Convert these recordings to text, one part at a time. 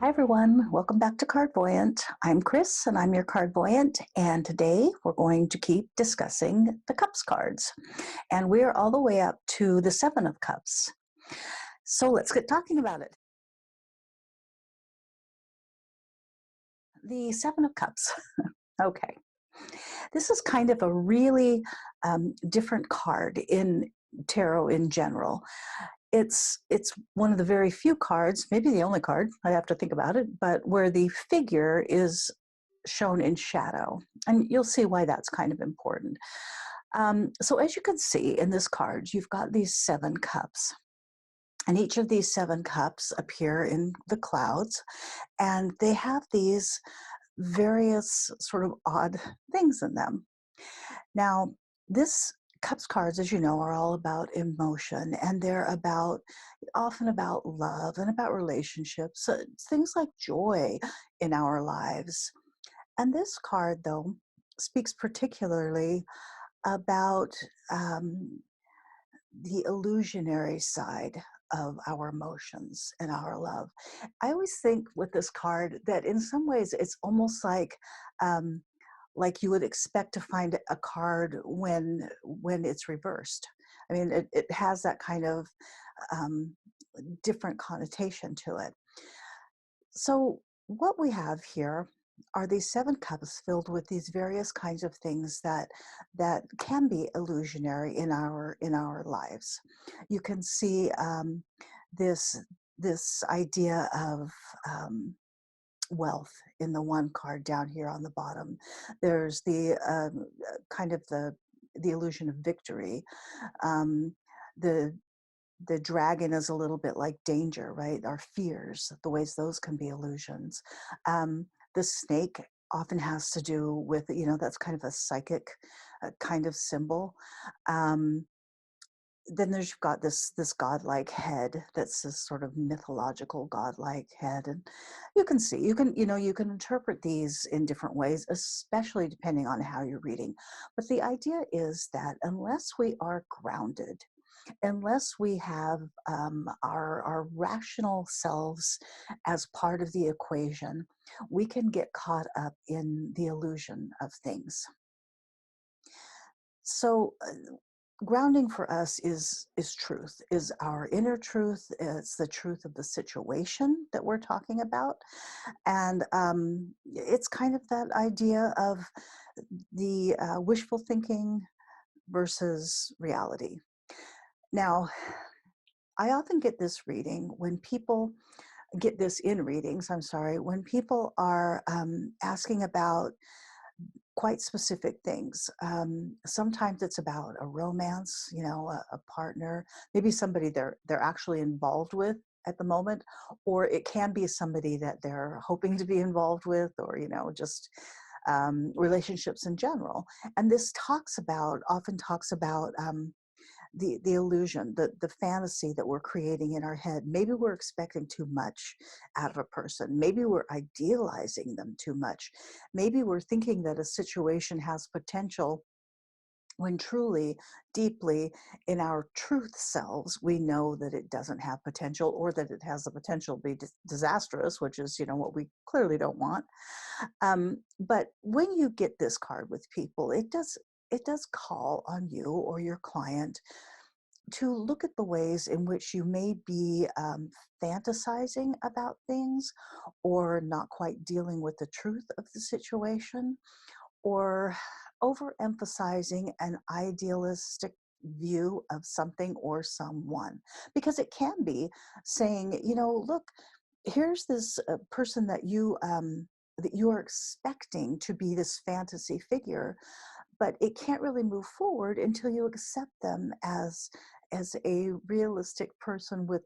everyone, welcome back to Cardvoyant. I'm Kris and I'm your Cardvoyant, and today we're going to keep discussing the Cups cards. And we're all the way up to the Seven of Cups. So let's get talking about it. The Seven of Cups. Okay. This is kind of a really different card in tarot in general. It's one of the very few cards, maybe the only card, I have to think about it, but where the figure is shown in shadow. And you'll see why that's kind of important. So as you can see in this card, you've got these 7 cups. And each of these 7 cups appear in the clouds. And they have these various sort of odd things in them. Now, this Cups cards, as you know, are all about emotion, and they're often about love and about relationships, things like joy in our lives. And this card, though, speaks particularly about the illusionary side of our emotions and our love. I always think with this card that in some ways it's almost like you would expect to find a card when it's reversed. I mean, it has that kind of different connotation to it. So what we have here are these 7 cups filled with these various kinds of things that can be illusionary in our lives. You can see this idea of wealth in the one card down here on the bottom. There's the kind of the illusion of victory. The dragon is a little bit like danger, right? Our fears, the ways those can be illusions. The snake often has to do with, that's kind of a psychic kind of symbol. Then you've got this godlike head that's this sort of mythological godlike head, and you can interpret these in different ways, especially depending on how you're reading. But the idea is that unless we are grounded, unless we have our rational selves as part of the equation, we can get caught up in the illusion of things. So grounding for us is truth, is our inner truth. It's the truth of the situation that we're talking about. And it's kind of that idea of the wishful thinking versus reality. Now, I often get this reading when people get this in readings, when people are asking about quite specific things. Sometimes it's about a romance, a partner, maybe somebody they're actually involved with at the moment, or it can be somebody that they're hoping to be involved with, or just relationships in general. And this often talks about the illusion, the fantasy that we're creating in our head. Maybe we're expecting too much out of a person. Maybe we're idealizing them too much. Maybe we're thinking that a situation has potential when truly, deeply in our truth selves, we know that it doesn't have potential, or that it has the potential to be disastrous, which is, what we clearly don't want. But when you get this card with people, it does call on you or your client to look at the ways in which you may be fantasizing about things, or not quite dealing with the truth of the situation, or overemphasizing an idealistic view of something or someone. Because it can be saying, look, here's this person that you are expecting to be this fantasy figure, but it can't really move forward until you accept them as a realistic person with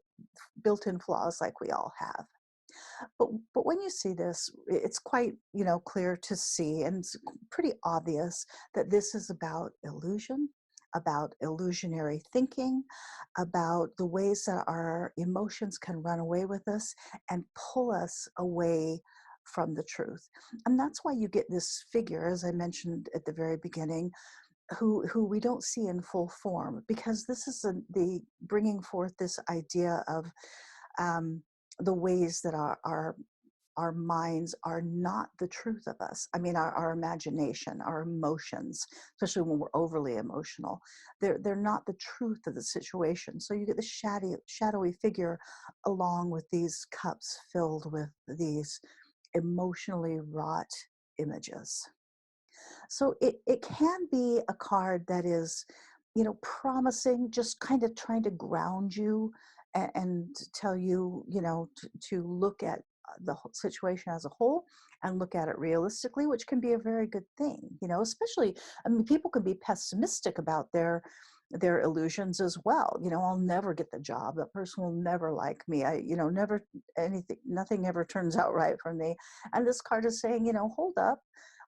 built-in flaws like we all have. But when you see this, it's quite clear to see, and it's pretty obvious that this is about illusion, about illusionary thinking, about the ways that our emotions can run away with us and pull us away from the truth. And that's why you get this figure, as I mentioned at the very beginning, who we don't see in full form, because this is the bringing forth this idea of the ways that our our minds are not the truth of us. I mean, our imagination, our emotions, especially when we're overly emotional, they're not the truth of the situation. So you get this shadowy figure along with these cups filled with these emotionally wrought images. So it can be a card that is, promising, just kind of trying to ground you and tell you, to look at the whole situation as a whole and look at it realistically, which can be a very good thing, especially, I mean, people can be pessimistic about their illusions as well. I'll never get the job. That person will never like me. Never anything, nothing ever turns out right for me. And this card is saying, hold up,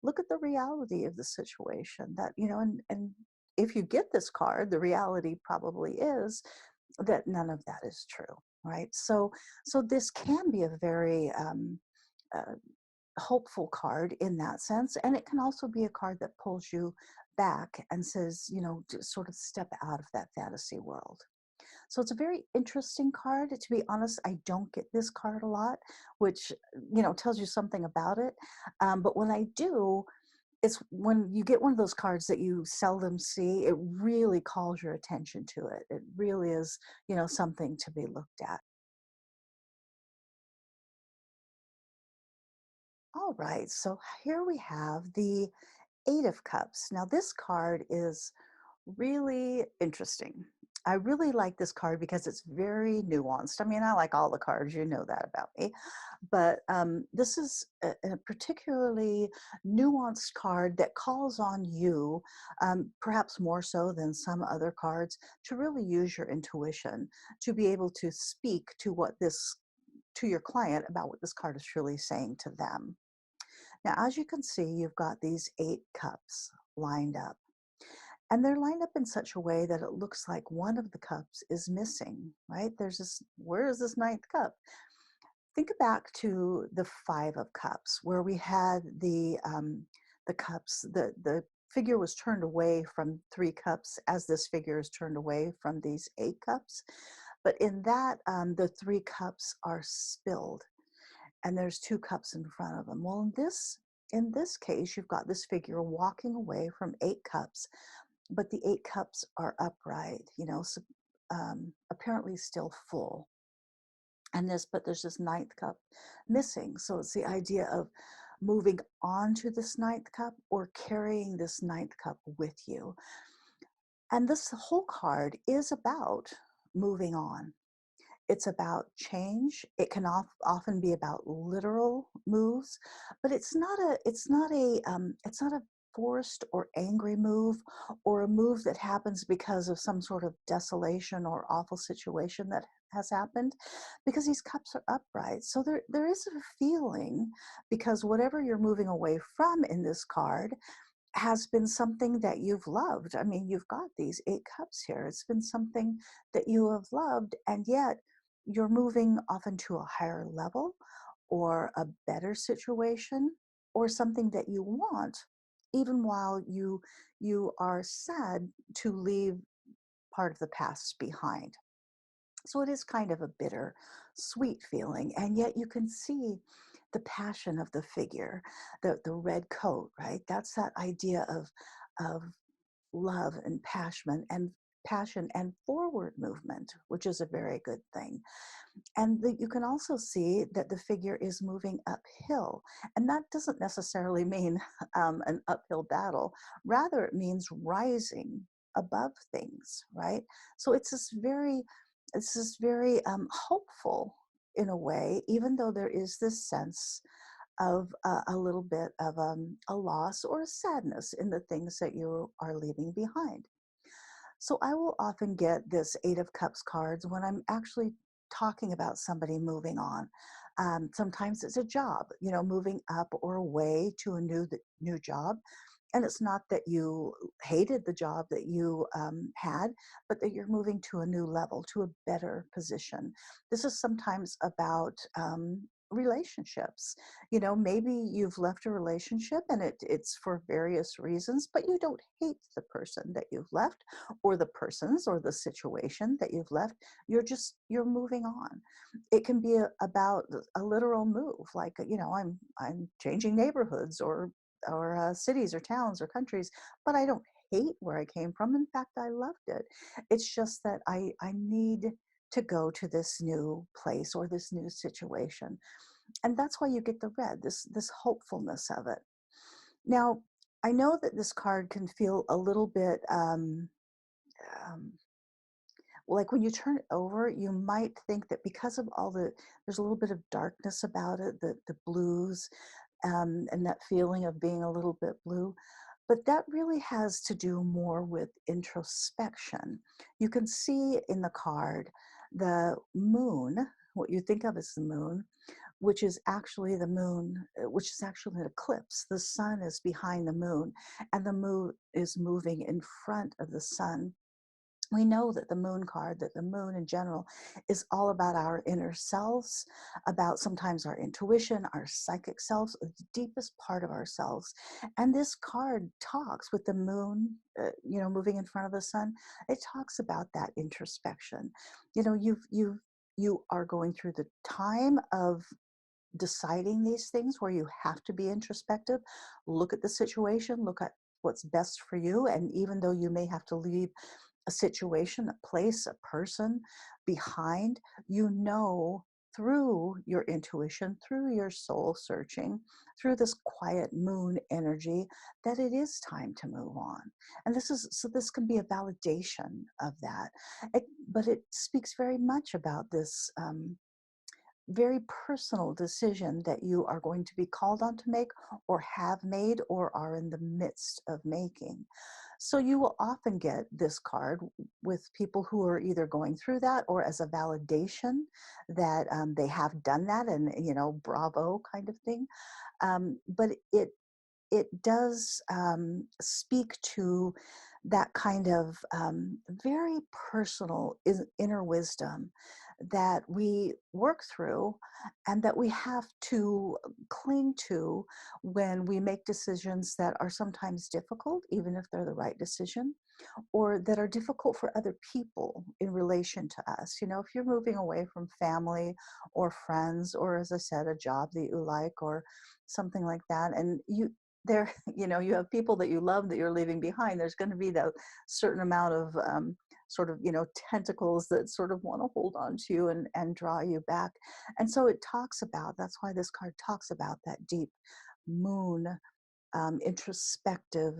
look at the reality of the situation that, and if you get this card, the reality probably is that none of that is true, right? So this can be a very uh, hopeful card in that sense, and it can also be a card that pulls you back and says, to sort of step out of that fantasy world. So it's a very interesting card. To be honest, I don't get this card a lot, which, tells you something about it. But when I do, it's when you get one of those cards that you seldom see, it really calls your attention to it. It really is, something to be looked at. All right, so here we have the Eight of Cups. Now, this card is really interesting. I really like this card because it's very nuanced. I mean, I like all the cards, you know that about me. But this is a particularly nuanced card that calls on you, perhaps more so than some other cards, to really use your intuition, to be able to speak to your client about what this card is truly saying to them. Now, as you can see, you've got these eight cups lined up. And they're lined up in such a way that it looks like one of the cups is missing, right? Where is this ninth cup? Think back to the Five of Cups, where we had the cups, the figure was turned away from three cups as this figure is turned away from these eight cups. But in that, the three cups are spilled and there's two cups in front of them. Well, in this case, you've got this figure walking away from eight cups, but the eight cups are upright, so, apparently still full. But there's this ninth cup missing. So it's the idea of moving on to this ninth cup or carrying this ninth cup with you. And this whole card is about moving on. It's about change. It can often be about literal moves, but it's not a forced or angry move, or a move that happens because of some sort of desolation or awful situation that has happened, because these cups are upright. So there is a feeling, because whatever you're moving away from in this card has been something that you've loved. I mean, you've got these eight cups here. It's been something that you have loved, and yet you're moving often to a higher level or a better situation or something that you want, even while you are sad to leave part of the past behind. So it is kind of a bitter, sweet feeling, and yet you can see the passion of the figure, the red coat, right? That's that idea of love and passion and forward movement, which is a very good thing. And you can also see that the figure is moving uphill. And that doesn't necessarily mean an uphill battle. Rather, it means rising above things, right? So it's this very hopeful in a way, even though there is this sense of a little bit of a loss or a sadness in the things that you are leaving behind. So I will often get this Eight of Cups cards when I'm actually talking about somebody moving on. Sometimes it's a job, moving up or away to a new job. And it's not that you hated the job that you had, but that you're moving to a new level, to a better position. This is sometimes about relationships. Maybe you've left a relationship and it's for various reasons, but you don't hate the person that you've left, or the persons, or the situation that you've left. You're moving on. It can be about a literal move, like, I'm changing neighborhoods, or cities, or towns, or countries, but I don't hate where I came from. In fact, I loved it. It's just that I need to go to this new place or this new situation. And that's why you get the red, this hopefulness of it. Now, I know that this card can feel a little bit um, like when you turn it over, you might think that because of there's a little bit of darkness about it, the blues, and that feeling of being a little bit blue. But that really has to do more with introspection. You can see in the card the moon, what you think of as the moon, which is actually the moon, which is actually an eclipse. The sun is behind the moon, and the moon is moving in front of the sun. We know that the moon card, that the moon in general, is all about our inner selves, about sometimes our intuition, our psychic selves, the deepest part of ourselves. And this card talks with the moon, moving in front of the sun. It talks about that introspection. You are going through the time of deciding these things where you have to be introspective, look at the situation, look at what's best for you. And even though you may have to leave a situation, a place, a person behind, through your intuition, through your soul searching, through this quiet moon energy, that it is time to move on. And this can be a validation of that. But it speaks very much about this very personal decision that you are going to be called on to make, or have made, or are in the midst of making. So you will often get this card with people who are either going through that, or as a validation that they have done that, and bravo kind of thing. But it does speak to that kind of very personal inner wisdom that we work through, and that we have to cling to when we make decisions that are sometimes difficult, even if they're the right decision, or that are difficult for other people in relation to us. If you're moving away from family or friends, or, as I said, a job that you like, or something like that, and there, you have people that you love that you're leaving behind, there's going to be that certain amount of sort of, tentacles that sort of want to hold on to you and draw you back. And so that's why this card talks about that deep moon, introspective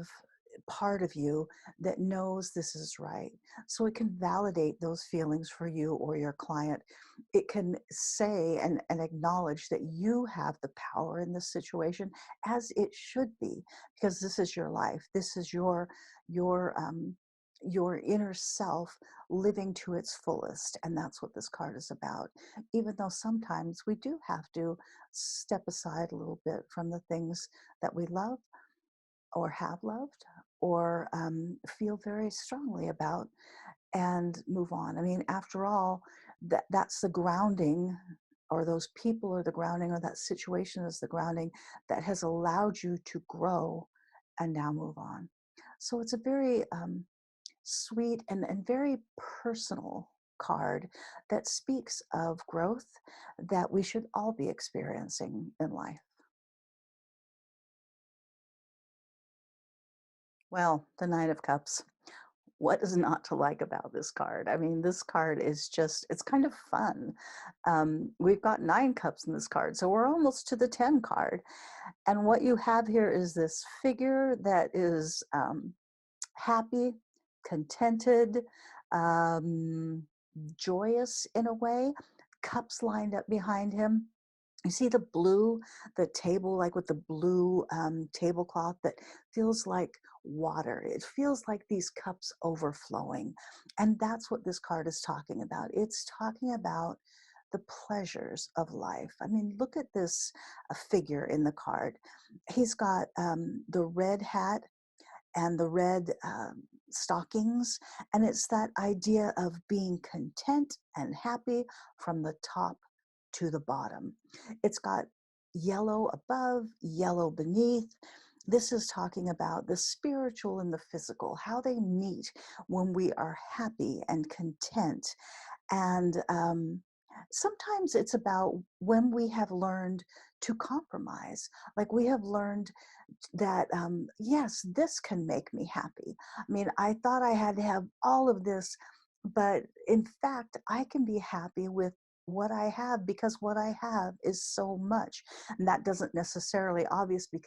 part of you that knows this is right. So it can validate those feelings for you or your client. It can say and acknowledge that you have the power in this situation, as it should be, because this is your life. This is your inner self living to its fullest. And that's what this card is about. Even though sometimes we do have to step aside a little bit from the things that we love, or have loved, or feel very strongly about, and move on. I mean, after all, that's the grounding, or those people are the grounding, or that situation is the grounding that has allowed you to grow and now move on. So it's a very sweet and very personal card that speaks of growth that we should all be experiencing in life. Well, the Nine of Cups. What is not to like about this card? I mean, this card is it's kind of fun. We've got 9 cups in this card, so we're almost to the 10 card. And what you have here is this figure that is happy, contented, um, joyous in a way, cups lined up behind him. You see the blue, the table, like with the blue tablecloth that feels like water. It feels like these cups overflowing. And that's what this card is talking about. It's talking about the pleasures of life. I mean, look at this figure in the card. He's got the red hat and the red stockings. And it's that idea of being content and happy from the top to the bottom. It's got yellow above, yellow beneath. This is talking about the spiritual and the physical, how they meet when we are happy and content. And sometimes it's about when we have learned to compromise, like we have learned that, yes, this can make me happy. I mean, I thought I had to have all of this, but in fact, I can be happy with what I have because what I have is so much. And that doesn't necessarily obviously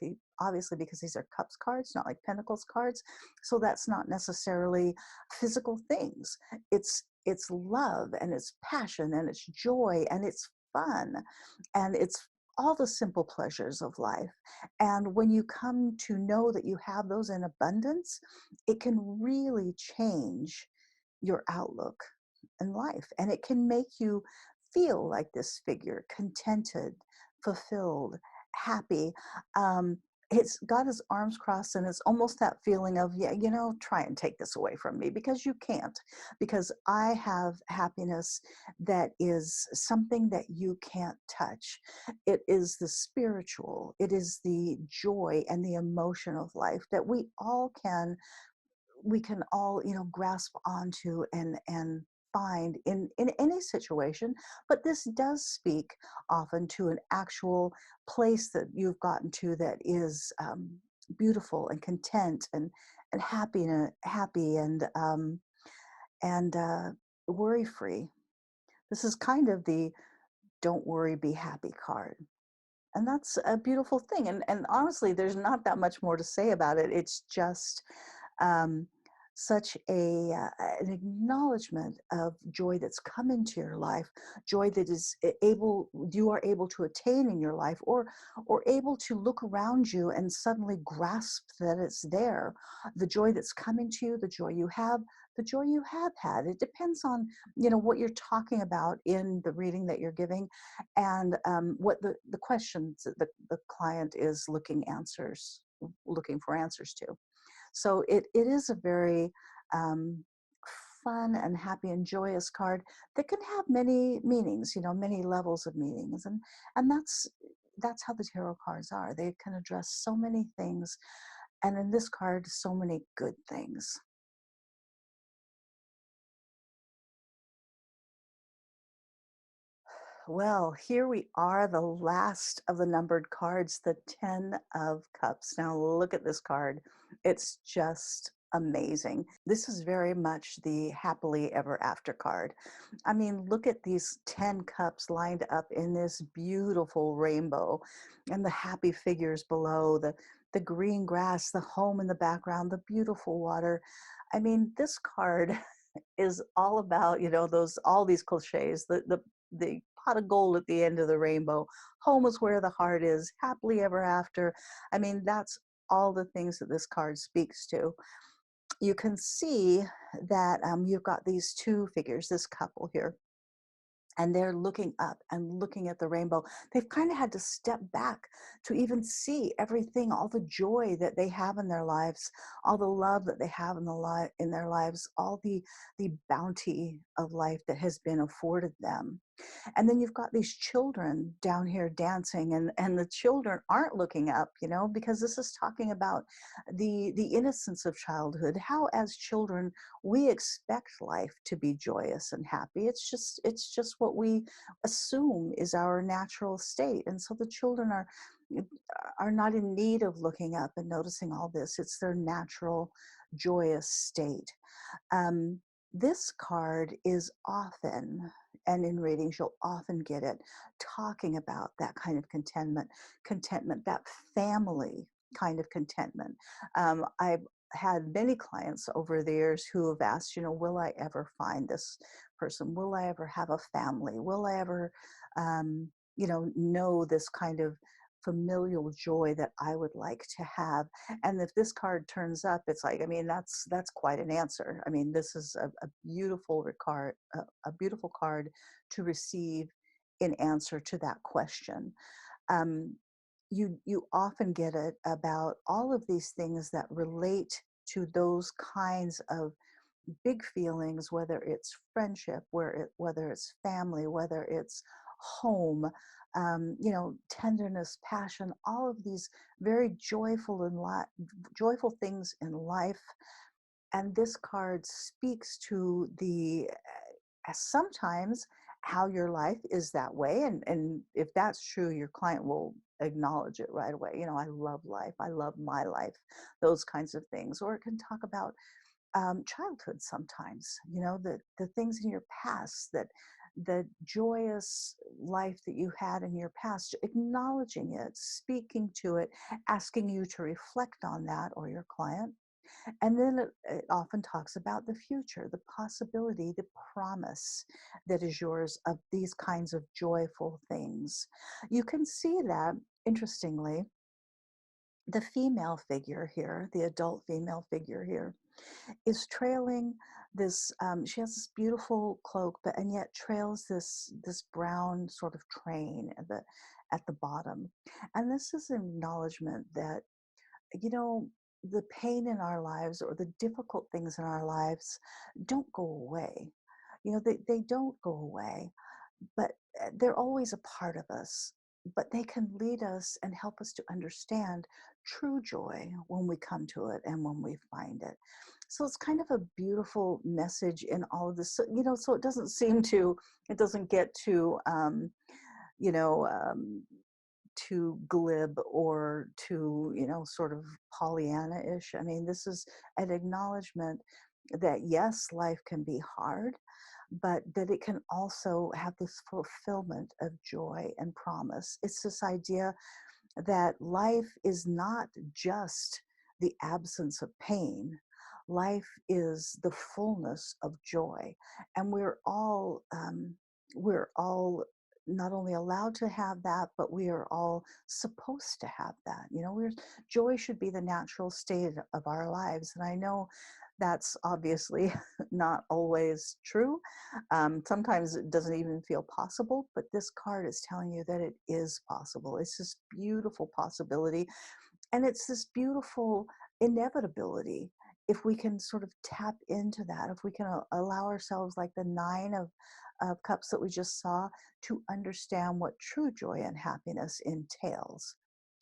because these are cups cards, not like pentacles cards. So that's not necessarily physical things. It's love and it's passion and it's joy and it's fun and it's all the simple pleasures of life. And when you come to know that you have those in abundance, it can really change your outlook in life. And it can make you feel like this figure, contented, fulfilled, happy. Um, it's got his arms crossed, and it's almost that feeling of, yeah, try and take this away from me because you can't, because I have happiness that is something that you can't touch. It is the spiritual, it is the joy and the emotion of life that we can all grasp onto and find in any situation. But this does speak often to an actual place that you've gotten to that is beautiful and content and happy and worry free. This is kind of the don't worry, be happy card. And that's a beautiful thing. And honestly, there's not that much more to say about it. It's just um, such an acknowledgement of joy that's come into your life, joy that is you are able to attain in your life, or able to look around you and suddenly grasp that it's there. The joy that's come into you, the joy you have had. It depends on what you're talking about in the reading that you're giving, and what the questions that the client is looking for answers to. So it is a very um, fun and happy and joyous card that can have many meanings, many levels of meanings, and that's how the tarot cards are. They can address so many things, and in this card, so many good things. Well, here we are, the last of the numbered cards, the 10 of Cups. Now, look at this card. It's just amazing. This is very much the happily ever after card. I mean, look at these 10 cups lined up in this beautiful rainbow and the happy figures below, the green grass, the home in the background, the beautiful water. I mean, this card is all about, those all these cliches, the pot of gold at the end of the rainbow, home is where the heart is, happily ever after. I mean, that's all the things that this card speaks to. You can see that you've got these two figures, this couple here, and they're looking up and looking at the rainbow. They've kind of had to step back to even see everything, all the joy that they have in their lives, all the love that they have in their lives, all the bounty of life that has been afforded them. And then you've got these children down here dancing, and the children aren't looking up, because this is talking about the innocence of childhood, how as children we expect life to be joyous and happy. It's just what we assume is our natural state. And so the children are not in need of looking up and noticing all this. It's their natural joyous state. um, this card is often, and in readings you'll often get it talking about that kind of contentment, that family kind of contentment. I've had many clients over the years who have asked, will I ever find this person? Will I ever have a family? Will I ever, know this kind of familial joy that I would like to have? And if this card turns up, it's like, I mean, that's quite an answer. I mean, this is a beautiful card, a beautiful card to receive in answer to that question. Um, you often get it about all of these things that relate to those kinds of big feelings, whether it's friendship, whether it's family, whether it's home, tenderness, passion, all of these very joyful and joyful things in life. And this card speaks to the sometimes how your life is that way. And if that's true, your client will acknowledge it right away. I love life. I love my life, those kinds of things. Or it can talk about childhood sometimes, the things in your past, that the joyous life that you had in your past, acknowledging it, speaking to it, asking you to reflect on that, or your client. And then it often talks about the future, the possibility, the promise that is yours of these kinds of joyful things. You can see that, interestingly, the female figure here, the adult female figure here, is trailing this. She has this beautiful cloak, but and yet trails this brown sort of train at the bottom. And this is an acknowledgement that, you know, the pain in our lives or the difficult things in our lives don't go away. They don't go away, but they're always a part of us. But they can lead us and help us to understand true joy when we come to it and when we find it. So it's kind of a beautiful message in all of this. So it doesn't it doesn't get you know, um, too glib or too, sort of Pollyanna-ish. I mean, this is an acknowledgement that yes, life can be hard, but that it can also have this fulfillment of joy and promise. It's this idea that life is not just the absence of pain. Life is the fullness of joy, and we're all not only allowed to have that, but we are all supposed to have that. Joy should be the natural state of our lives, and I know that's obviously not always true. Sometimes it doesn't even feel possible, but this card is telling you that it is possible. It's this beautiful possibility, and it's this beautiful inevitability. If we can sort of tap into that, if we can allow ourselves, like the Nine of Cups that we just saw, to understand what true joy and happiness entails,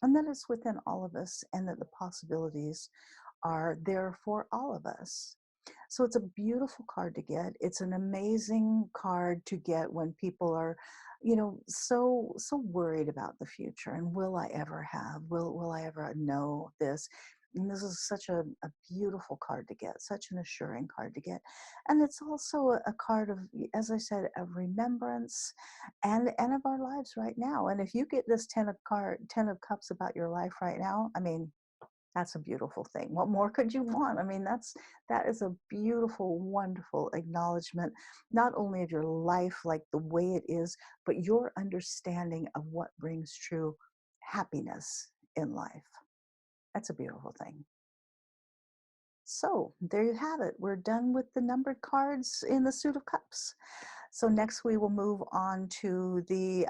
and that it's within all of us, and that the possibilities are there for all of us. So it's a beautiful card to get. It's an amazing card to get when people are, so worried about the future. And will I ever have? Will I ever know this? And this is such a beautiful card to get, such an assuring card to get. And it's also a card of, as I said, of remembrance and of our lives right now. And if you get this Ten of Cups about your life right now, I mean, that's a beautiful thing. What more could you want? I mean, that is a beautiful, wonderful acknowledgement, not only of your life, like the way it is, but your understanding of what brings true happiness in life. That's a beautiful thing. So there you have it. We're done with the numbered cards in the Suit of Cups. So next we will move on to the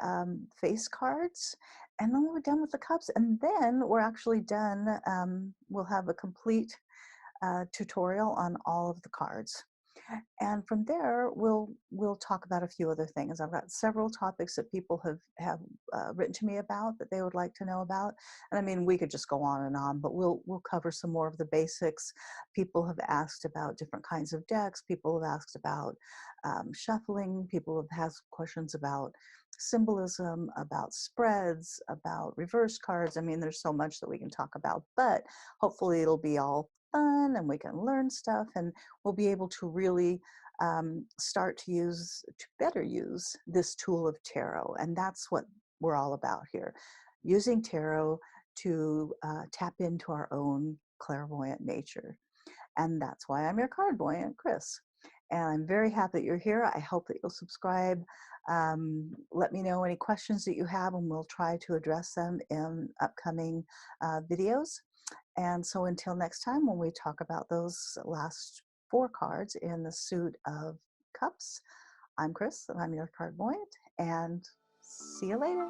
face cards, and then we're done with the cups, and then we're actually done. We'll have a complete tutorial on all of the cards. And from there, we'll talk about a few other things. I've got several topics that people have written to me about that they would like to know about. And I mean, we could just go on and on, but we'll cover some more of the basics. People have asked about different kinds of decks. People have asked about shuffling. People have asked questions about symbolism, about spreads, about reverse cards. I mean, there's so much that we can talk about, but hopefully it'll be all fun and we can learn stuff, and we'll be able to really start to better use this tool of tarot. And that's what we're all about here, using tarot to tap into our own clairvoyant nature. And that's why I'm your Cardvoyant Kris. And I'm very happy that you're here. I hope that you'll subscribe. Let me know any questions that you have, and we'll try to address them in upcoming videos. And so until next time, when we talk about those last four cards in the Suit of Cups, I'm Kris, and I'm your Cardvoyant, and see you later.